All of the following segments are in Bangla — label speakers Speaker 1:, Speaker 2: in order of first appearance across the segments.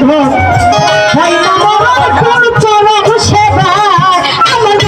Speaker 1: সাধন হয় না মরণ কোন চরম সেবা আমার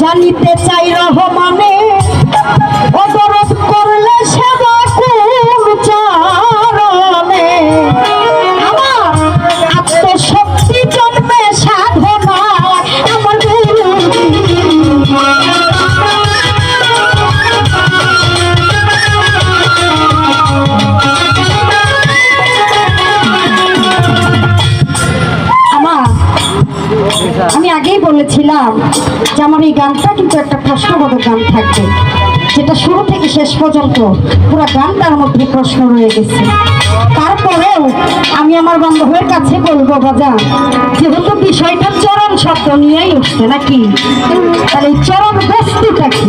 Speaker 1: জানিতে চাই রহমানে অবরোধ করলে সেবা কোন চরণে আমার আত্মশক্তি জন্মে সাধনা আমার আমি আগেই বলেছিলাম যে আমার এই গানটা কিন্তু একটা প্রশ্নবোধক গান থাকবে, যেটা শুরু থেকে শেষ পর্যন্ত পুরো গানটার মধ্যে প্রশ্ন রয়ে গেছে। তারপরেও আমি আমার বান্ধবের কাছে বলবো বাজান, যেহেতু বিষয়টা চরম শব্দ নিয়েই উঠছে নাকি, তাহলে এই চরম বস্তুটা কি,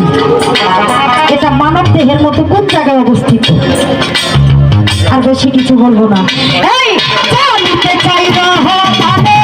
Speaker 1: এটা মানব দেহের মধ্যে কোন জায়গায় অবস্থিত, আর বেশি কিছু বলবো না। এই জানতে চাই রহমানে